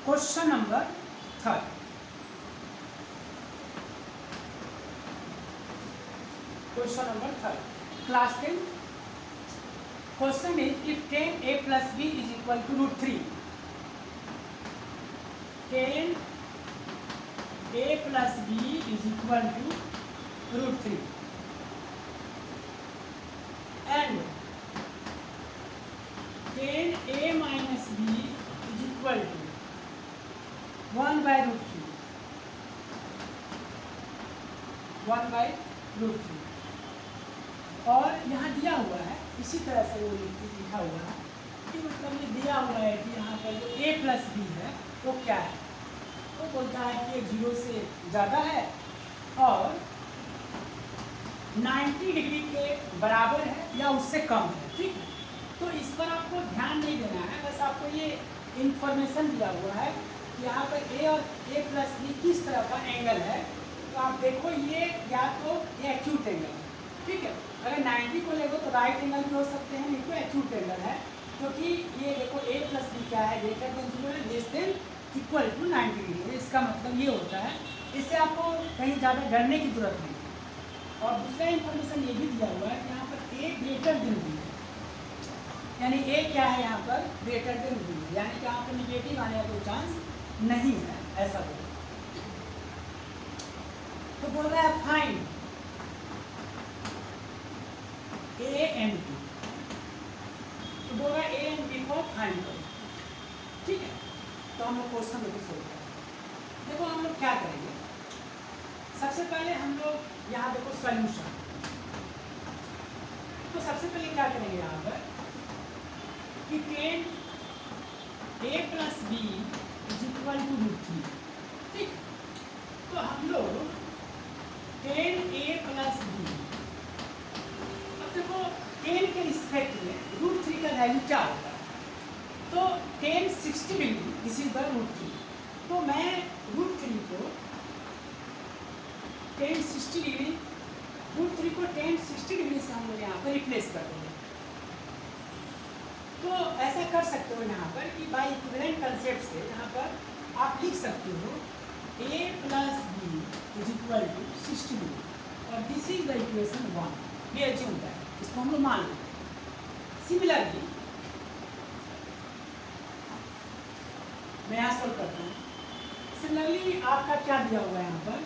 Question number 3 question number 3 class 10 question is if 10a plus b is equal to root 3 10a plus b is equal to root 3 and 10a minus b is equal to 1 by root 3 1 by root 3 और यहाँ दिया हुआ है इसी तरह से वो लिखा हुआ है कि मतलब ये दिया हुआ है कि यहाँ पर जो a प्लस बी है वो क्या है। वो बोलता है कि 0 से ज़्यादा है और 90 डिग्री के बराबर है या उससे कम है। ठीक है, तो इस पर आपको ध्यान नहीं देना है, बस आपको ये इंफॉर्मेशन दिया हुआ है कि यहाँ पर a और a प्लस बी किस तरह का एंगल है। तो आप देखो ये या तो ये एक्यूट एंगल है। ठीक है, अगर 90 को लेगो तो राइट एंगल भी हो सकते हैं, नहीं तो एक्यूट एंगल है, क्योंकि ये देखो a प्लस बी क्या है, ग्रेटर देन 0 है, less than equal to 90 degree. इसका मतलब ये होता है, इससे आपको कहीं ज़्यादा डरने की जरूरत नहीं है। और दूसरा इन्फॉर्मेशन ये भी दिया हुआ है कि यहाँ पर a ग्रेटर देन बी है, यानी a क्या है यहाँ पर ग्रेटर देन बी, यानी कि यहाँ पर निगेटिव आने का कोई चांस नहीं है, ऐसा बोल। तो बोल रहा है फाइंड a and b, तो बोल रहा है a and b को फाइंड करो। ठीक है, तो हम लोग क्वेश्चन देखो सोल्व करें। देखो हम लोग क्या करेंगे, सबसे पहले हम लोग यहाँ देखो सॉल्यूशन। तो सबसे पहले क्या करेंगे यहाँ पर कि 10a plus B is equal to root 3। ठीक, तो हम लोग 10a प्लस बी, देखो 10 के रिस्पेक्ट में रूट 3 का वैल्यू क्या होता है, तो 10 60 degree, this is the root 3। तो मैं रूट 3 को 10 60 डिग्री, रूट 3 को 10 60 डिग्री से हम लोग यहाँ पर रिप्लेस कर देंगे। तो ऐसा कर सकते हो यहाँ पर कि बाई इक्विवेलेंट कंसेप्ट से यहाँ पर आप लिख सकते हो a plus B is equal to 60 degree, और दिस इज द इक्वेशन 1। ये अज्यूम है, इसको हम लोग मान लेते हैं। सिमिलरली मैं यहाँ सोल्व करता हूँ। सिमिलरली आपका क्या दिया हुआ है यहाँ पर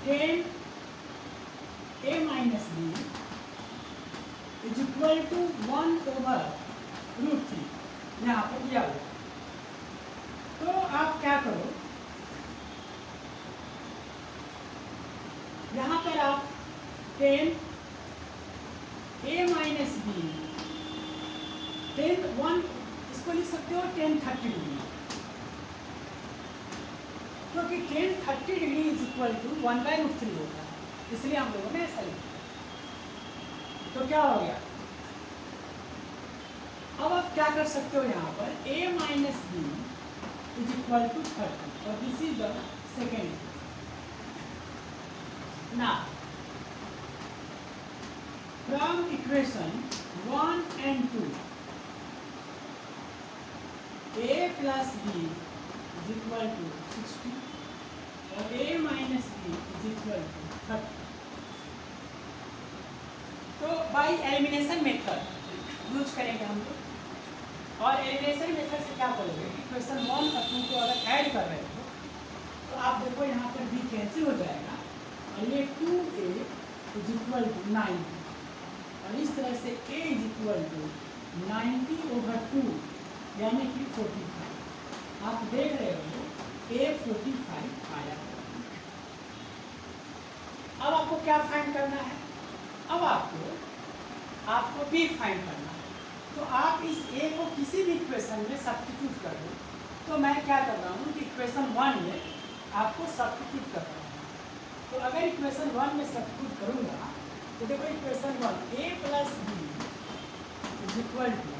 10a minus B is equal to 1 over root 3 यहाँ पर दिया हुआ। तो आप क्या करो, यहाँ पर आप 10 a माइनस बी 10 1 इसको लिख सकते हो 10 30 डिग्री, क्योंकि 10 30 degree is equal to 1 by root 3 होता है, इसलिए हम लोगों ने ऐसा लिखा। तो क्या हो गया, अब आप क्या कर सकते हो यहाँ पर a minus B is equal to 30, और दिस इज द सेकेंड। ना from equation 1 and 2 a plus b is equal to 60 और a minus b is equal to 30। तो बाई एलिमिनेशन मेथड यूज करेंगे हम लोग, और एलिमिनेशन मेथड से क्या करोगे, इक्वेशन 1 और 2 को अगर ऐड कर रहे हो तो आप देखो यहाँ पर b कैंसिल हो जाएगा, और ये 2a इज इक्वल टू 90, और इस तरह से a is equal to 90 over 2 यानी कि 45। आप देख रहे हो a 45 आया। अब आपको क्या फाइंड करना है, अब आपको b फाइंड करना है। तो आप इस a को किसी भी इक्वेशन में सब्स्टिट्यूट कर दो। तो मैं क्या कर रहा हूँ कि इक्वेशन 1 में आपको सब्स्टिट्यूट कर रहा हूँ। तो अगर इक्वेशन 1 में सब्स्टिट्यूट करूँगा तो देखो equation 1 a plus B is equal to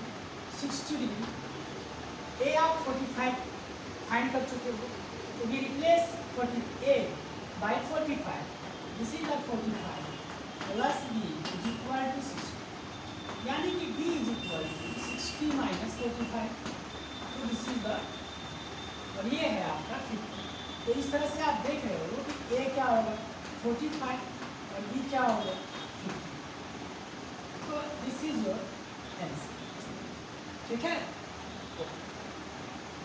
60 degree, a आप 45 फाइंड कर चुके हो, तो we replace 48 by 45, this is the 45 plus b is equal to 60, यानी कि b is equal to 60 minus 45। तो दिस इज द और ये है आपका 50। तो इस तरह से आप देख रहे हो कि ए क्या होगा 45 और बी क्या होगा 50। तो दिस इज योर आंसर, ठीक है।